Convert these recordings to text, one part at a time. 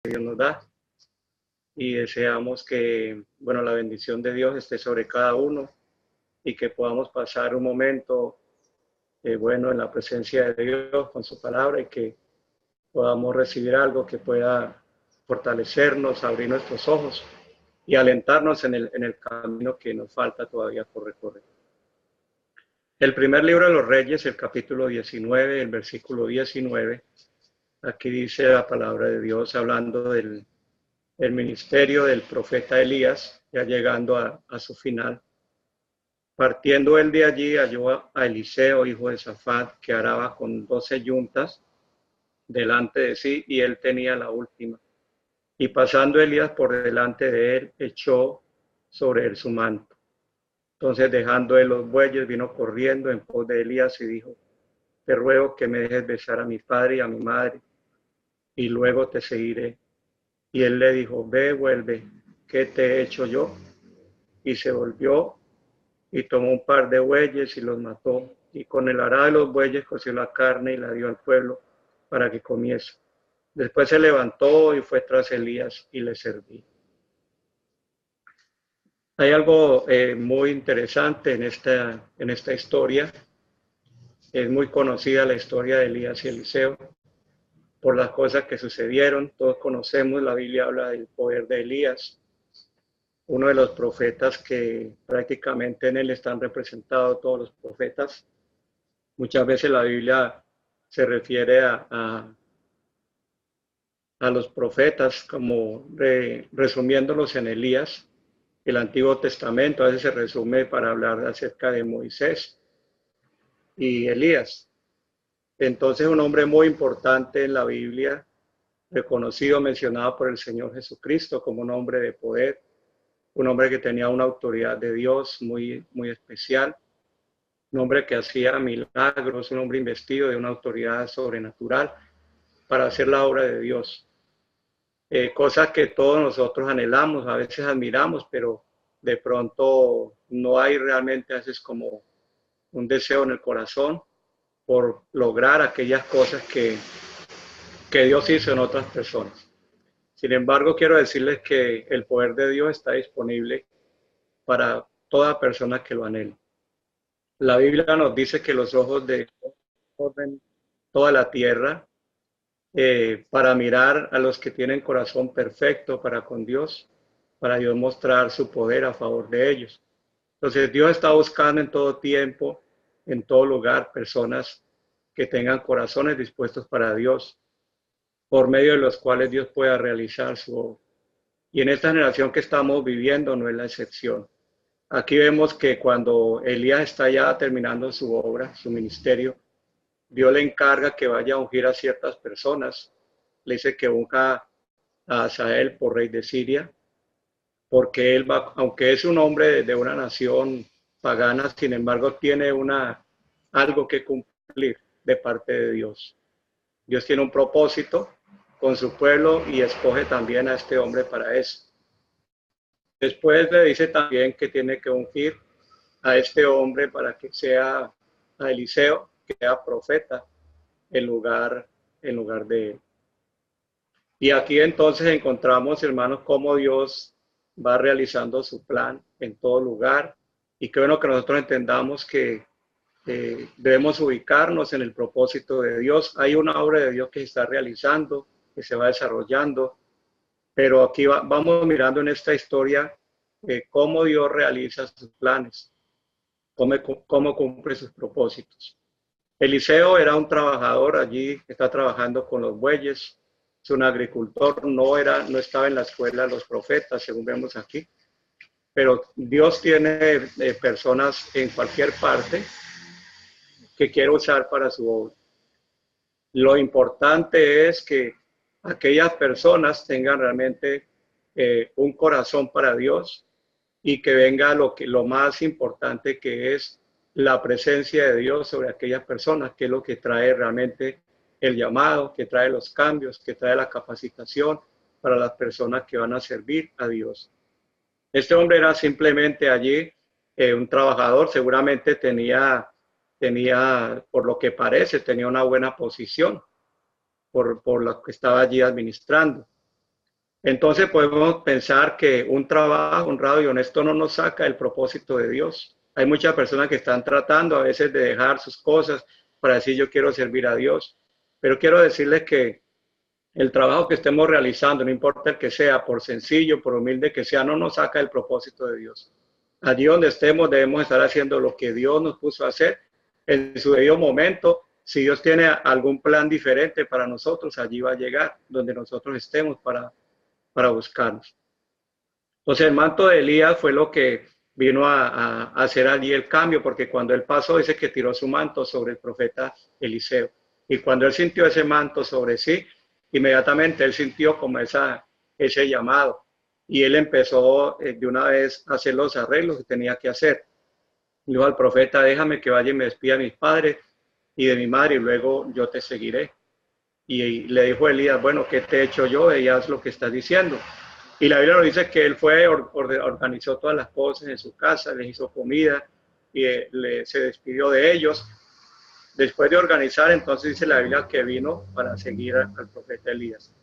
Dios nos da y deseamos que, bueno, la bendición de Dios esté sobre cada uno y que podamos pasar un momento bueno en la presencia de Dios con su palabra y que podamos recibir algo que pueda fortalecernos, abrir nuestros ojos y alentarnos en el camino que nos falta todavía por recorrer. El primer libro de los Reyes, el capítulo 19, el versículo 19, aquí dice la palabra de Dios hablando del ministerio del profeta Elías, ya llegando a su final. Partiendo él de allí, halló a Eliseo, hijo de Safat, que araba con 12 yuntas delante de sí, y él tenía la última. Y pasando Elías por delante de él, echó sobre él su manto. Entonces, dejando él los bueyes, vino corriendo en pos de Elías y dijo: te ruego que me dejes besar a mi padre y a mi madre, y luego te seguiré. Y él le dijo: ve, vuelve, ¿qué te he hecho yo? Y se volvió y tomó un par de bueyes y los mató, y con el arado de los bueyes coció la carne y la dio al pueblo para que comiese. Después se levantó y fue tras Elías y le servía. Hay algo muy interesante en esta historia. Es muy conocida la historia de Elías y Eliseo por las cosas que sucedieron. Todos conocemos, la Biblia habla del poder de Elías, uno de los profetas que prácticamente en él están representados todos los profetas. Muchas veces la Biblia se refiere a los profetas como resumiéndolos en Elías. El Antiguo Testamento a veces se resume para hablar acerca de Moisés y Elías. Entonces, un hombre muy importante en la Biblia, reconocido, mencionado por el Señor Jesucristo como un hombre de poder, un hombre que tenía una autoridad de Dios muy, muy especial, un hombre que hacía milagros, un hombre investido de una autoridad sobrenatural para hacer la obra de Dios. Cosas que todos nosotros anhelamos, a veces admiramos, pero de pronto no hay realmente, a veces como un deseo en el corazón por lograr aquellas cosas que Dios hizo en otras personas. Sin embargo, quiero decirles que el poder de Dios está disponible para toda persona que lo anhele. La Biblia nos dice que los ojos de Dios recorren toda la tierra para mirar a los que tienen corazón perfecto para con Dios, para Dios mostrar su poder a favor de ellos. Entonces Dios está buscando en todo tiempo, en todo lugar, personas que tengan corazones dispuestos para Dios, por medio de los cuales Dios pueda realizar su obra. Y en esta generación que estamos viviendo no es la excepción. Aquí vemos que cuando Elías está ya terminando su obra, su ministerio, Dios le encarga que vaya a ungir a ciertas personas. Le dice que unja a Hazael por rey de Siria, porque él va, aunque es un hombre de una nación pagana, sin embargo tiene algo que cumplir de parte de Dios. Dios tiene un propósito con su pueblo y escoge también a este hombre para eso. Después le dice también que tiene que ungir a este hombre para que sea a Eliseo, que sea profeta en lugar de él. Y aquí entonces encontramos, hermanos, cómo Dios va realizando su plan en todo lugar. Y qué bueno que nosotros entendamos que debemos ubicarnos en el propósito de Dios. Hay una obra de Dios que se está realizando, que se va desarrollando, pero aquí vamos mirando en esta historia cómo Dios realiza sus planes, cómo cumple sus propósitos. Eliseo era un trabajador allí, está trabajando con los bueyes, es un agricultor, no estaba en la escuela de los profetas, según vemos aquí, pero Dios tiene personas en cualquier parte que quiere usar para su obra. Lo importante es que aquellas personas tengan realmente un corazón para Dios y que venga lo más importante, que es la presencia de Dios sobre aquellas personas, que es lo que trae realmente el llamado, que trae los cambios, que trae la capacitación para las personas que van a servir a Dios. Este hombre era simplemente allí un trabajador, seguramente tenía, por lo que parece, tenía una buena posición por lo que estaba allí administrando. Entonces podemos pensar que un trabajo honrado y honesto no nos saca del propósito de Dios. Hay muchas personas que están tratando a veces de dejar sus cosas para decir yo quiero servir a Dios, pero quiero decirles que el trabajo que estemos realizando, no importa el que sea, por sencillo, por humilde que sea, no nos saca del propósito de Dios. Allí donde estemos debemos estar haciendo lo que Dios nos puso a hacer en su debido momento. Si Dios tiene algún plan diferente para nosotros, allí va a llegar, donde nosotros estemos para buscarnos. Entonces el manto de Elías fue lo que vino a hacer allí el cambio, porque cuando él pasó, dice que tiró su manto sobre el profeta Eliseo. Y cuando él sintió ese manto sobre sí, inmediatamente él sintió como ese llamado. Y él empezó de una vez a hacer los arreglos que tenía que hacer. Dijo al profeta, déjame que vaya y me despida de mis padres y de mi madre, y luego yo te seguiré. Y le dijo a Elías, bueno, ¿qué te he hecho yo? Ella es lo que estás diciendo. Y la Biblia nos dice que él fue, organizó todas las cosas en su casa, les hizo comida y se despidió de ellos. Después de organizar, entonces dice la Biblia que vino para seguir al profeta Elías.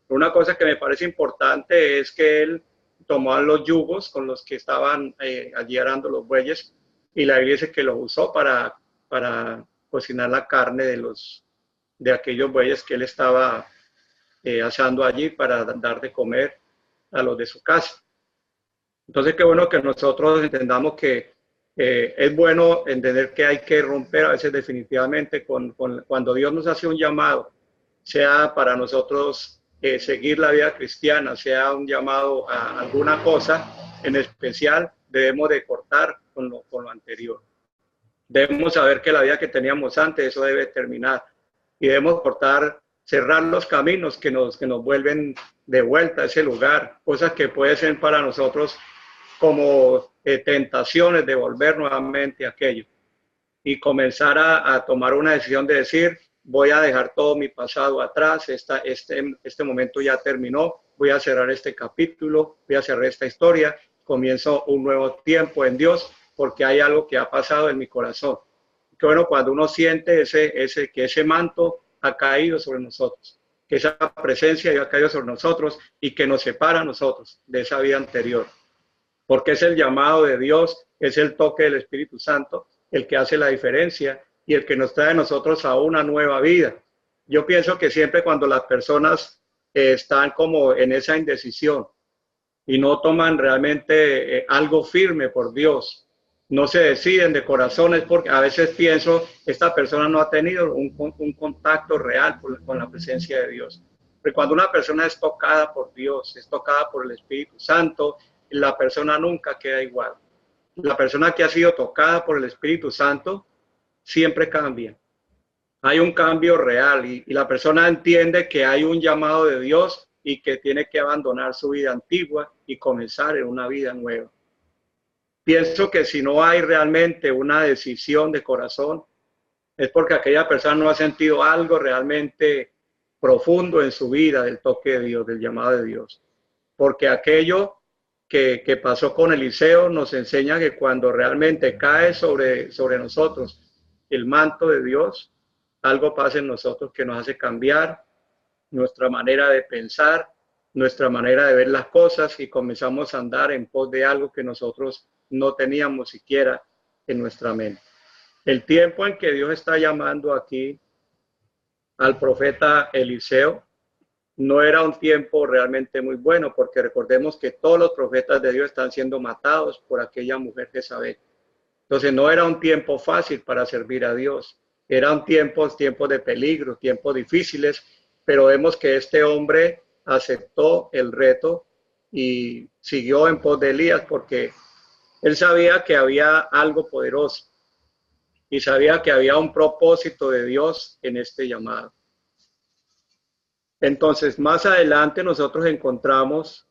Una cosa que me parece importante es que él tomó los yugos con los que estaban allí arando los bueyes y la Biblia dice que los usó para cocinar la carne de aquellos bueyes que él estaba asando allí para dar de comer a los de su casa. Entonces, qué bueno que nosotros entendamos que es bueno entender que hay que romper a veces definitivamente cuando Dios nos hace un llamado, sea para nosotros seguir la vida cristiana, sea un llamado a alguna cosa en especial, debemos de cortar con lo anterior. Debemos saber que la vida que teníamos antes, eso debe terminar. Y debemos cortar, cerrar los caminos que nos vuelven de vuelta a ese lugar, cosas que pueden ser para nosotros como tentaciones de volver nuevamente a aquello. Y comenzar a tomar una decisión de decir, voy a dejar todo mi pasado atrás, este momento ya terminó, voy a cerrar este capítulo, voy a cerrar esta historia, comienzo un nuevo tiempo en Dios, porque hay algo que ha pasado en mi corazón. Que bueno, cuando uno siente que ese manto ha caído sobre nosotros, que esa presencia ha caído sobre nosotros y que nos separa a nosotros de esa vida anterior. Porque es el llamado de Dios, es el toque del Espíritu Santo el que hace la diferencia y el que nos trae a nosotros a una nueva vida. Yo pienso que siempre cuando las personas están como en esa indecisión y no toman realmente algo firme por Dios, no se deciden de corazones, porque a veces pienso, esta persona no ha tenido un contacto real con la presencia de Dios. Pero cuando una persona es tocada por Dios, es tocada por el Espíritu Santo, la persona nunca queda igual. La persona que ha sido tocada por el Espíritu Santo siempre cambia. Hay un cambio real y la persona entiende que hay un llamado de Dios y que tiene que abandonar su vida antigua y comenzar en una vida nueva. Pienso que si no hay realmente una decisión de corazón, es porque aquella persona no ha sentido algo realmente profundo en su vida del toque de Dios, del llamado de Dios. Porque aquello que pasó con Eliseo nos enseña que cuando realmente cae sobre nosotros el manto de Dios, algo pasa en nosotros que nos hace cambiar nuestra manera de pensar, nuestra manera de ver las cosas y comenzamos a andar en pos de algo que nosotros no teníamos siquiera en nuestra mente. El tiempo en que Dios está llamando aquí al profeta Eliseo no era un tiempo realmente muy bueno, porque recordemos que todos los profetas de Dios están siendo matados por aquella mujer Jezabel. Entonces no era un tiempo fácil para servir a Dios. Eran tiempos de peligro, tiempos difíciles, pero vemos que este hombre aceptó el reto y siguió en pos de Elías porque él sabía que había algo poderoso y sabía que había un propósito de Dios en este llamado. Entonces, más adelante nosotros encontramos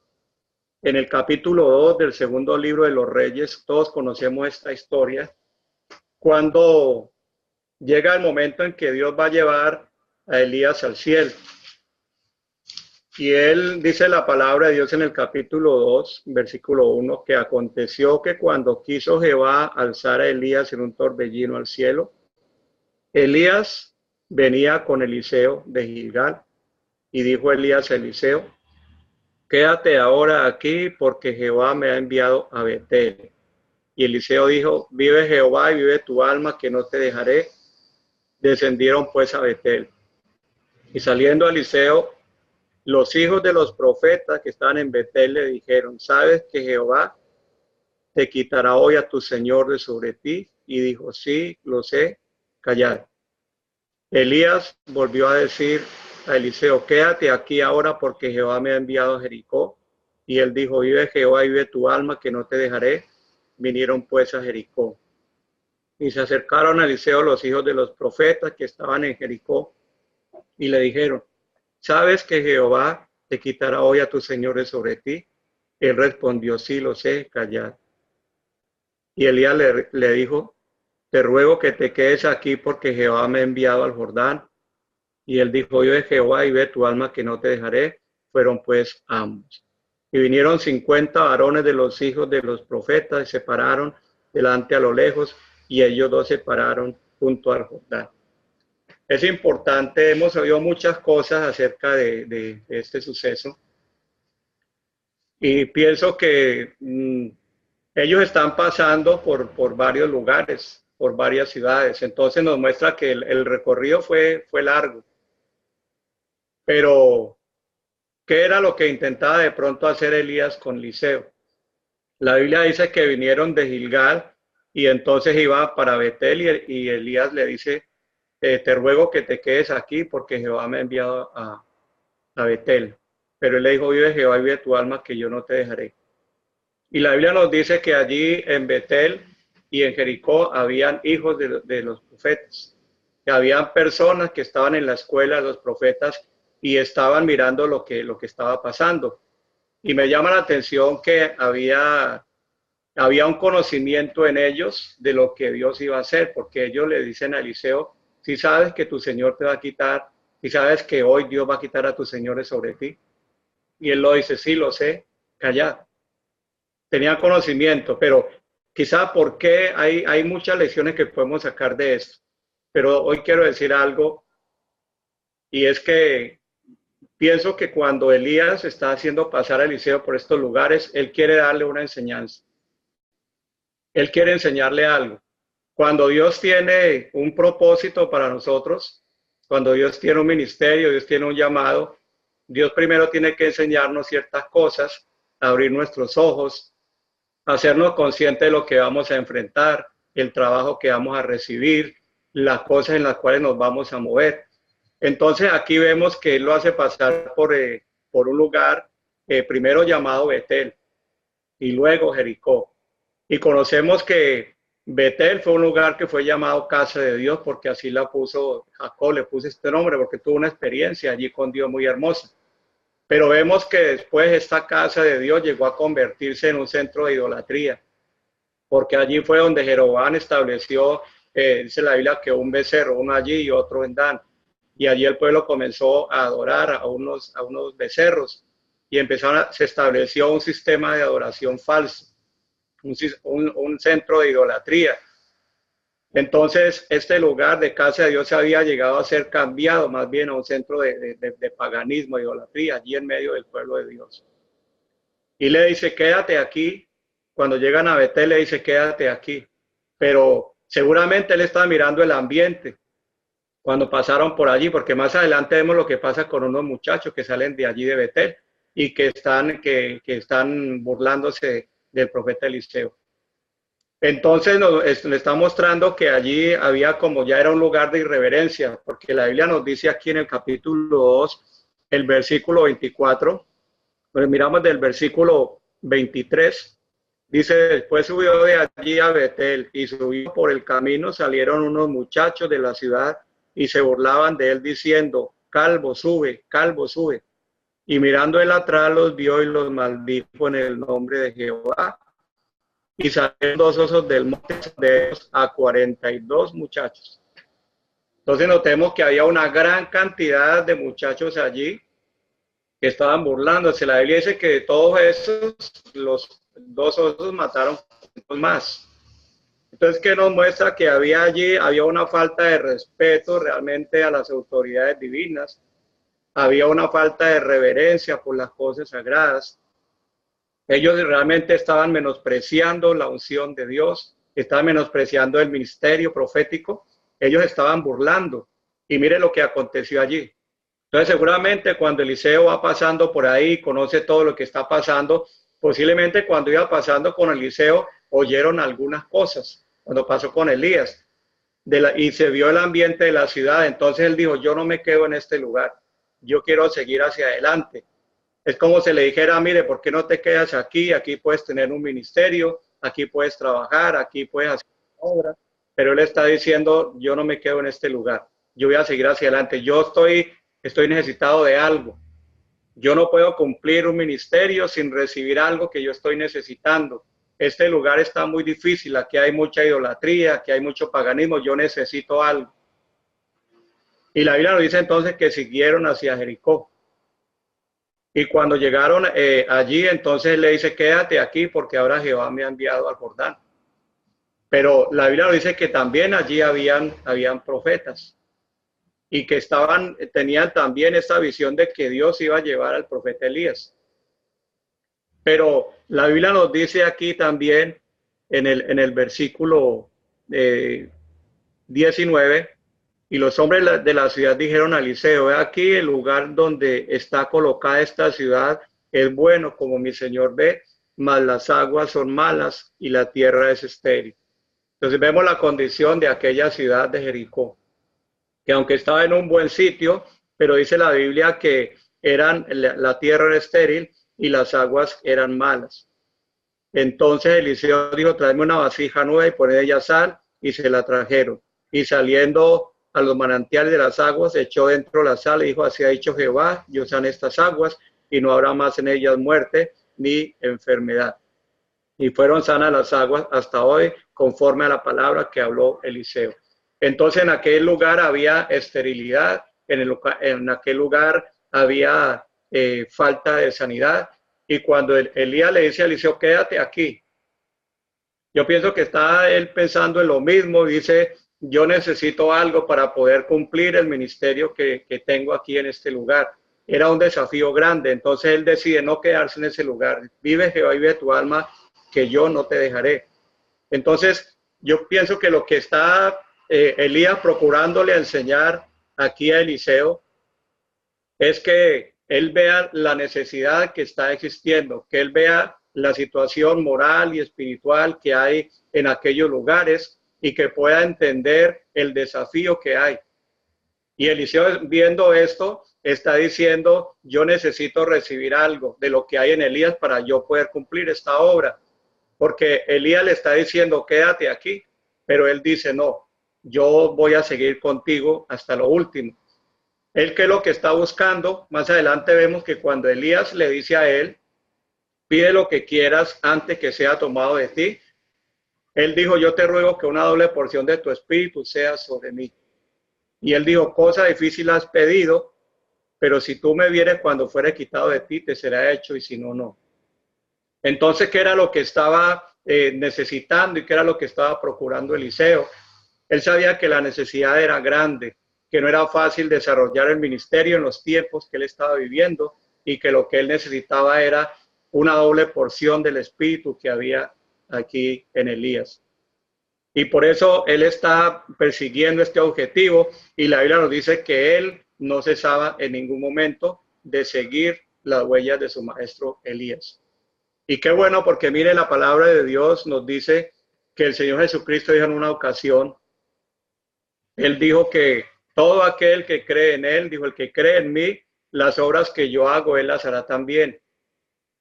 en el capítulo 2 del segundo libro de los Reyes, todos conocemos esta historia, cuando llega el momento en que Dios va a llevar a Elías al cielo. Y él dice la palabra de Dios en el capítulo 2, versículo 1, que aconteció que cuando quiso Jehová alzar a Elías en un torbellino al cielo, Elías venía con Eliseo de Gilgal. Y dijo Elías a Eliseo, quédate ahora aquí porque Jehová me ha enviado a Betel. Y Eliseo dijo, vive Jehová y vive tu alma, que no te dejaré. Descendieron pues a Betel. Y saliendo Eliseo, los hijos de los profetas que estaban en Betel le dijeron, ¿sabes que Jehová te quitará hoy a tu señor de sobre ti? Y dijo, sí, lo sé, callad. Elías volvió a decir a Eliseo, quédate aquí ahora porque Jehová me ha enviado a Jericó. Y él dijo, vive Jehová y vive tu alma, que no te dejaré. Vinieron pues a Jericó. Y se acercaron a Eliseo los hijos de los profetas que estaban en Jericó y le dijeron, ¿sabes que Jehová te quitará hoy a tus señores sobre ti? Él respondió, sí, lo sé, callad. Y Elías le dijo, te ruego que te quedes aquí porque Jehová me ha enviado al Jordán. Y él dijo, yo de Jehová y ve tu alma que no te dejaré. Fueron pues ambos. Y vinieron 50 varones de los hijos de los profetas y se pararon delante a lo lejos y ellos dos se pararon junto al Jordán. Es importante, hemos oído muchas cosas acerca de este suceso y pienso que ellos están pasando por varios lugares, por varias ciudades. Entonces nos muestra que el recorrido fue largo. Pero, ¿qué era lo que intentaba de pronto hacer Elías con Eliseo? La Biblia dice que vinieron de Gilgal y entonces iba para Betel y Elías le dice, te ruego que te quedes aquí porque Jehová me ha enviado a Betel. Pero él le dijo, vive Jehová y vive tu alma, que yo no te dejaré. Y la Biblia nos dice que allí en Betel y en Jericó habían hijos de los profetas, que habían personas que estaban en la escuela de los profetas y estaban mirando lo que estaba pasando. Y me llama la atención que había un conocimiento en ellos de lo que Dios iba a hacer, porque ellos le dicen a Eliseo, si sabes que tu Señor te va a quitar, si sabes que hoy Dios va a quitar a tus señores sobre ti. Y él lo dice, sí, lo sé, callad. Tenía conocimiento, pero quizá porque hay muchas lecciones que podemos sacar de esto. Pero hoy quiero decir algo, y es que pienso que cuando Elías está haciendo pasar a Eliseo por estos lugares, él quiere darle una enseñanza. Él quiere enseñarle algo. Cuando Dios tiene un propósito para nosotros, cuando Dios tiene un ministerio, Dios tiene un llamado, Dios primero tiene que enseñarnos ciertas cosas, abrir nuestros ojos, hacernos conscientes de lo que vamos a enfrentar, el trabajo que vamos a recibir, las cosas en las cuales nos vamos a mover. Entonces aquí vemos que él lo hace pasar por un lugar primero llamado Betel y luego Jericó. Y conocemos que Betel fue un lugar que fue llamado Casa de Dios porque así la puso Jacob, le puso este nombre porque tuvo una experiencia allí con Dios muy hermosa. Pero vemos que después esta casa de Dios llegó a convertirse en un centro de idolatría, porque allí fue donde Jeroboam estableció, dice la Biblia, que un becerro, uno allí y otro en Dan. Y allí el pueblo comenzó a adorar a unos becerros y se estableció un sistema de adoración falso, un centro de idolatría. Entonces, este lugar de casa de Dios había llegado a ser cambiado más bien a un centro de paganismo, de idolatría, allí en medio del pueblo de Dios. Y le dice, quédate aquí. Cuando llegan a Betel, le dice, quédate aquí. Pero seguramente él estaba mirando el ambiente cuando pasaron por allí, porque más adelante vemos lo que pasa con unos muchachos que salen de allí de Betel y que están burlándose del profeta Eliseo. Entonces nos está mostrando que allí había como ya era un lugar de irreverencia, porque la Biblia nos dice aquí en el capítulo 2, el versículo 24, pues miramos del versículo 23, dice, después subió de allí a Betel y subió por el camino, salieron unos muchachos de la ciudad y se burlaban de él diciendo, calvo sube, calvo sube. Y mirando él atrás los vio y los maldijo en el nombre de Jehová. Y salieron dos osos del monte de ellos a 42 muchachos. Entonces notemos que había una gran cantidad de muchachos allí que estaban burlándose. La Biblia dice que de todos esos, los dos osos mataron más. Entonces, ¿qué nos muestra? Que había una falta de respeto realmente a las autoridades divinas. había una falta de reverencia por las cosas sagradas. Ellos realmente estaban menospreciando la unción de Dios, estaban menospreciando el ministerio profético, ellos estaban burlando. Y mire lo que aconteció allí. Entonces seguramente cuando Eliseo va pasando por ahí, conoce todo lo que está pasando, posiblemente cuando iba pasando con Eliseo oyeron algunas cosas, cuando pasó con Elías, y se vio el ambiente de la ciudad. Entonces él dijo, yo no me quedo en este lugar, yo quiero seguir hacia adelante. Es como si le dijera, mire, ¿por qué no te quedas aquí? Aquí puedes tener un ministerio, aquí puedes trabajar, aquí puedes hacer obra. Pero él está diciendo, yo no me quedo en este lugar, yo voy a seguir hacia adelante. Yo estoy necesitado de algo. Yo no puedo cumplir un ministerio sin recibir algo que yo estoy necesitando. Este lugar está muy difícil, aquí hay mucha idolatría, aquí hay mucho paganismo, yo necesito algo. Y la Biblia nos dice entonces que siguieron hacia Jericó. Y cuando llegaron allí, entonces le dice, quédate aquí porque ahora Jehová me ha enviado al Jordán. Pero la Biblia nos dice que también allí habían profetas y que tenían también esta visión de que Dios iba a llevar al profeta Elías. Pero la Biblia nos dice aquí también en el versículo 19, y los hombres de la ciudad dijeron a Eliseo, ve aquí el lugar donde está colocada esta ciudad es bueno, como mi señor ve, mas las aguas son malas y la tierra es estéril. Entonces vemos la condición de aquella ciudad de Jericó, que aunque estaba en un buen sitio, pero dice la Biblia que la tierra era estéril y las aguas eran malas. Entonces Eliseo dijo, tráeme una vasija nueva y poned ella sal, y se la trajeron. Y saliendo a los manantiales de las aguas, echó dentro la sal y dijo, así ha dicho Jehová, yo san estas aguas, y no habrá más en ellas muerte ni enfermedad. Y fueron sanas las aguas hasta hoy, conforme a la palabra que habló Eliseo. Entonces en aquel lugar había esterilidad, en aquel lugar había falta de sanidad. Y cuando Elías le dice a Eliseo, quédate aquí, yo pienso que está él pensando en lo mismo. Dice, yo necesito algo para poder cumplir el ministerio que tengo aquí en este lugar. Era un desafío grande, entonces él decide no quedarse en ese lugar. Vive Jehová, vive tu alma, que yo no te dejaré. Entonces yo pienso que lo que está Elías procurándole enseñar aquí a Eliseo es que él vea la necesidad que está existiendo, que él vea la situación moral y espiritual que hay en aquellos lugares y que pueda entender el desafío que hay. Y Eliseo, viendo esto, está diciendo, yo necesito recibir algo de lo que hay en Elías para yo poder cumplir esta obra. Porque Elías le está diciendo, quédate aquí, pero él dice, no, yo voy a seguir contigo hasta lo último. Él, que es lo que está buscando, más adelante vemos que cuando Elías le dice a él, pide lo que quieras antes que sea tomado de ti, él dijo, yo te ruego que una doble porción de tu espíritu sea sobre mí. Y él dijo, cosa difícil has pedido, pero si tú me vieres cuando fuere quitado de ti, te será hecho, y si no, no. Entonces, ¿qué era lo que estaba necesitando y qué era lo que estaba procurando Eliseo? Él sabía que la necesidad era grande, que no era fácil desarrollar el ministerio en los tiempos que él estaba viviendo y que lo que él necesitaba era una doble porción del espíritu que había aquí en Elías. Y por eso él está persiguiendo este objetivo, y la Biblia nos dice que él no cesaba en ningún momento de seguir las huellas de su maestro Elías. Y qué bueno, porque mire, la palabra de Dios nos dice que el Señor Jesucristo dijo en una ocasión, él dijo que todo aquel que cree en él, dijo, el que cree en mí, las obras que yo hago, él las hará también.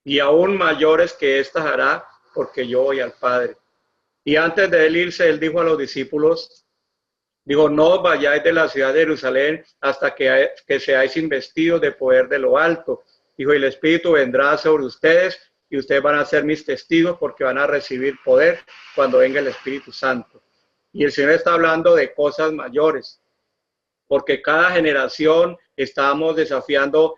Y aún mayores que estas hará, porque yo voy al Padre. Y antes de él irse, él dijo a los discípulos, dijo, no vayáis de la ciudad de Jerusalén hasta que seáis investidos de poder de lo alto. Dijo, y el Espíritu vendrá sobre ustedes y ustedes van a ser mis testigos porque van a recibir poder cuando venga el Espíritu Santo. Y el Señor está hablando de cosas mayores, porque cada generación estamos desafiando,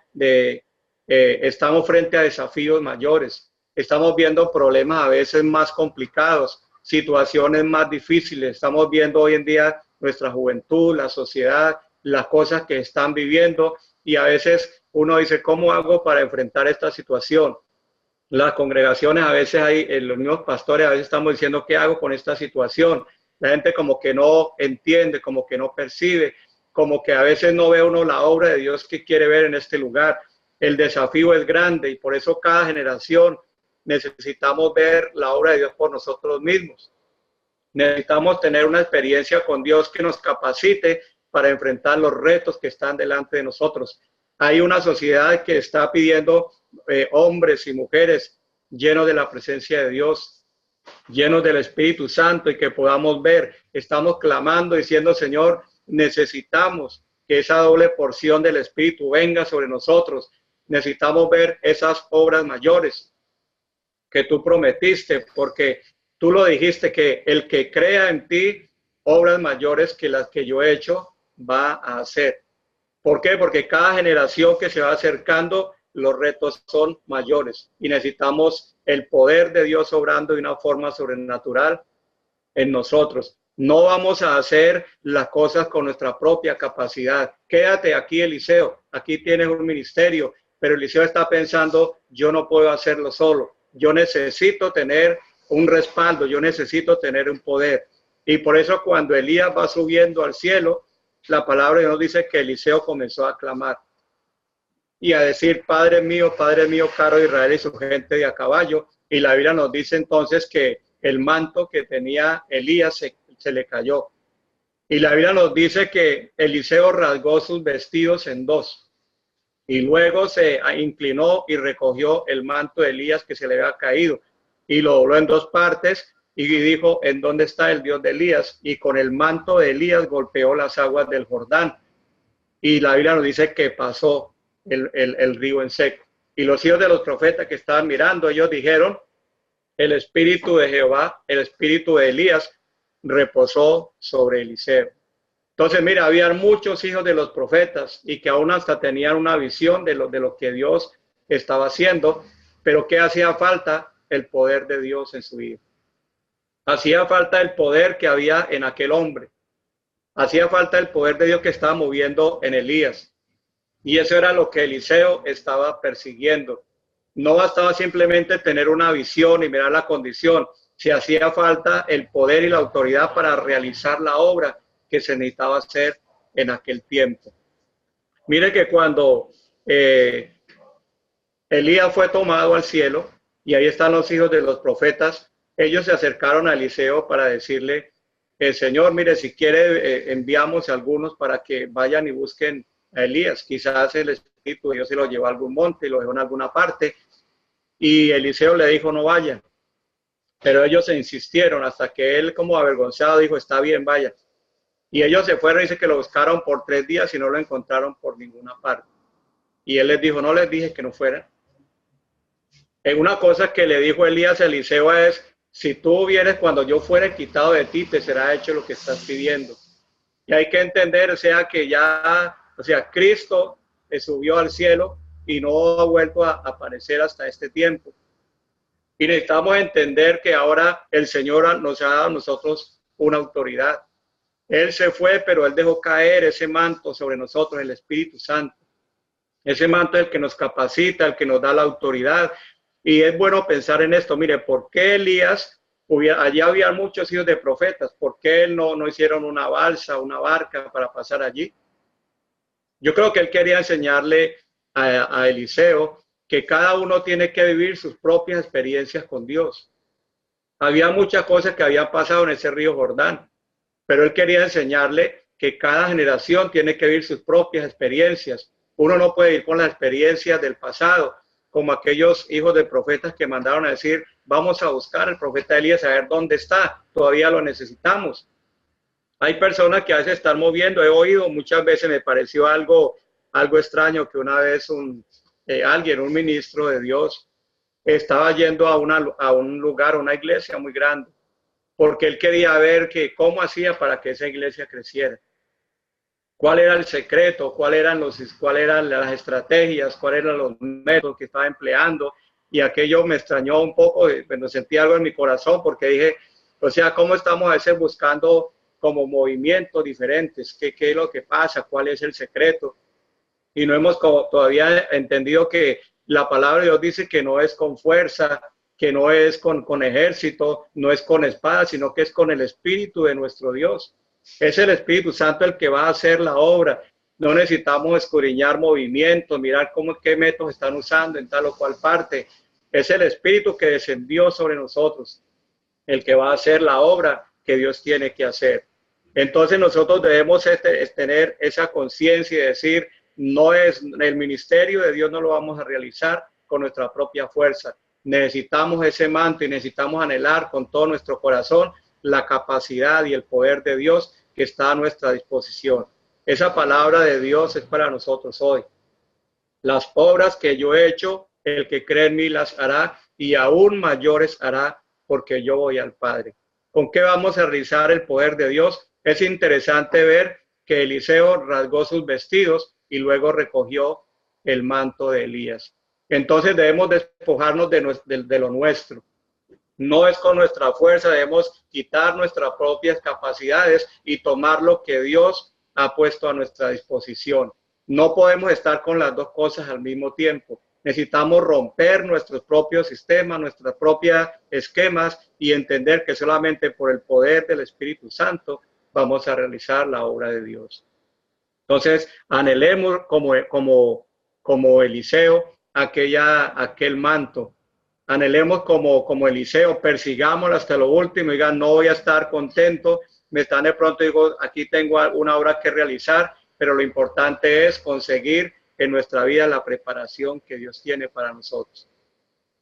estamos frente a desafíos mayores. Estamos viendo problemas a veces más complicados, situaciones más difíciles. Estamos viendo hoy en día nuestra juventud, la sociedad, las cosas que están viviendo, y a veces uno dice, ¿cómo hago para enfrentar esta situación? Las congregaciones a veces hay, los mismos pastores a veces estamos diciendo, ¿qué hago con esta situación? La gente como que no entiende, como que no percibe, como que a veces no ve uno la obra de Dios que quiere ver en este lugar. El desafío es grande y por eso cada generación necesitamos ver la obra de Dios por nosotros mismos. Necesitamos tener una experiencia con Dios que nos capacite para enfrentar los retos que están delante de nosotros. Hay una sociedad que está pidiendo hombres y mujeres llenos de la presencia de Dios, llenos del Espíritu Santo y que podamos ver. Estamos clamando diciendo, Señor, necesitamos que esa doble porción del Espíritu venga sobre nosotros. Necesitamos ver esas obras mayores que tú prometiste, porque tú lo dijiste, que el que crea en ti, obras mayores que las que yo he hecho, va a hacer. ¿Por qué? Porque cada generación que se va acercando, los retos son mayores y necesitamos el poder de Dios obrando de una forma sobrenatural en nosotros. No vamos a hacer las cosas con nuestra propia capacidad. Quédate aquí, Eliseo, aquí tienes un ministerio, pero Eliseo está pensando, yo no puedo hacerlo solo. Yo necesito tener un respaldo, yo necesito tener un poder. Y por eso cuando Elías va subiendo al cielo, la palabra de Dios dice que Eliseo comenzó a clamar y a decir, Padre mío, caro Israel y su gente de a caballo. Y la Biblia nos dice entonces que el manto que tenía Elías se le cayó. Y la Biblia nos dice que Eliseo rasgó sus vestidos en dos. Y luego se inclinó y recogió el manto de Elías que se le había caído. Y lo dobló en dos partes y dijo, ¿en dónde está el Dios de Elías? Y con el manto de Elías golpeó las aguas del Jordán. Y la Biblia nos dice que pasó el río en seco. Y los hijos de los profetas que estaban mirando, ellos dijeron, el espíritu de Jehová, el espíritu de Elías, reposó sobre Eliseo. Entonces, mira, había muchos hijos de los profetas y que aún hasta tenían una visión de lo que Dios estaba haciendo, pero ¿qué hacía falta? El poder de Dios en su vida. Hacía falta el poder que había en aquel hombre. Hacía falta el poder de Dios que estaba moviendo en Elías. Y eso era lo que Eliseo estaba persiguiendo. No bastaba simplemente tener una visión y mirar la condición. Si hacía falta el poder y la autoridad para realizar la obra que se necesitaba hacer en aquel tiempo. Mire que cuando Elías fue tomado al cielo, y ahí están los hijos de los profetas, ellos se acercaron a Eliseo para decirle, Señor, mire, si quiere enviamos a algunos para que vayan y busquen a Elías. Quizás el Espíritu de Dios se lo llevó a algún monte y lo dejó en alguna parte. Y Eliseo le dijo, no vayan. Pero ellos se insistieron hasta que él, como avergonzado, dijo, está bien, vaya. Y ellos se fueron, dice que lo buscaron por 3 días y no lo encontraron por ninguna parte. Y él les dijo, no les dije que no fueran. En una cosa que le dijo Elías a Eliseo es, si tú vienes cuando yo fuere quitado de ti, te será hecho lo que estás pidiendo. Y hay que entender, o sea, que ya, Cristo subió al cielo y no ha vuelto a aparecer hasta este tiempo. Y necesitamos entender que ahora el Señor nos ha dado a nosotros una autoridad. Él se fue, pero Él dejó caer ese manto sobre nosotros, el Espíritu Santo. Ese manto es el que nos capacita, el que nos da la autoridad. Y es bueno pensar en esto. Mire, ¿por qué Elías, allí había muchos hijos de profetas? ¿Por qué él no hicieron una balsa, una barca para pasar allí? Yo creo que él quería enseñarle a Eliseo que cada uno tiene que vivir sus propias experiencias con Dios. Había muchas cosas que habían pasado en ese río Jordán, pero él quería enseñarle que cada generación tiene que vivir sus propias experiencias. Uno no puede ir con las experiencias del pasado, como aquellos hijos de profetas que mandaron a decir, vamos a buscar al profeta Elías a ver dónde está, todavía lo necesitamos. Hay personas que a veces están moviendo, he oído muchas veces, me pareció algo extraño que una vez un ministro de Dios, estaba yendo a un lugar, a una iglesia muy grande, porque él quería ver cómo hacía para que esa iglesia creciera. ¿Cuál era el secreto? ¿Cuáles eran las estrategias? ¿Cuáles eran los métodos que estaba empleando? Y aquello me extrañó un poco, me sentí algo en mi corazón porque dije, ¿cómo estamos a veces buscando como movimientos diferentes? ¿Qué es lo que pasa? ¿Cuál es el secreto? y no hemos todavía entendido que la palabra de Dios dice que no es con fuerza, que no es con ejército, no es con espada, sino que es con el Espíritu de nuestro Dios. Es el Espíritu Santo el que va a hacer la obra. No necesitamos escudriñar movimientos, mirar qué métodos están usando en tal o cual parte. Es el Espíritu que descendió sobre nosotros, el que va a hacer la obra que Dios tiene que hacer. Entonces nosotros debemos tener esa conciencia y decir, no es el ministerio de Dios, no lo vamos a realizar con nuestra propia fuerza. Necesitamos ese manto y necesitamos anhelar con todo nuestro corazón la capacidad y el poder de Dios que está a nuestra disposición. Esa palabra de Dios es para nosotros hoy. Las obras que yo he hecho, el que cree en mí las hará y aún mayores hará, porque yo voy al Padre. ¿Con qué vamos a realizar el poder de Dios? Es interesante ver que Eliseo rasgó sus vestidos y luego recogió el manto de Elías. Entonces debemos despojarnos de lo nuestro. No es con nuestra fuerza, debemos quitar nuestras propias capacidades y tomar lo que Dios ha puesto a nuestra disposición. No podemos estar con las dos cosas al mismo tiempo. Necesitamos romper nuestros propios sistemas, nuestros propios esquemas y entender que solamente por el poder del Espíritu Santo vamos a realizar la obra de Dios. Entonces, anhelemos como Eliseo aquel manto. Anhelemos como Eliseo, persigámoslo hasta lo último y digan, no voy a estar contento, me están de pronto, digo, aquí tengo una obra que realizar, pero lo importante es conseguir en nuestra vida la preparación que Dios tiene para nosotros.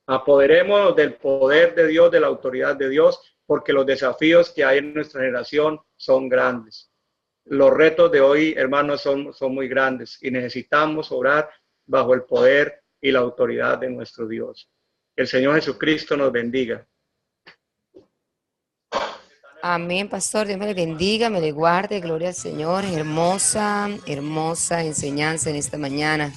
Apoderémonos del poder de Dios, de la autoridad de Dios, porque los desafíos que hay en nuestra generación son grandes. Los retos de hoy, hermanos, son muy grandes y necesitamos orar bajo el poder y la autoridad de nuestro Dios. Que el Señor Jesucristo nos bendiga. Amén, pastor. Dios me le bendiga, me le guarde. Gloria al Señor. Hermosa, hermosa enseñanza en esta mañana.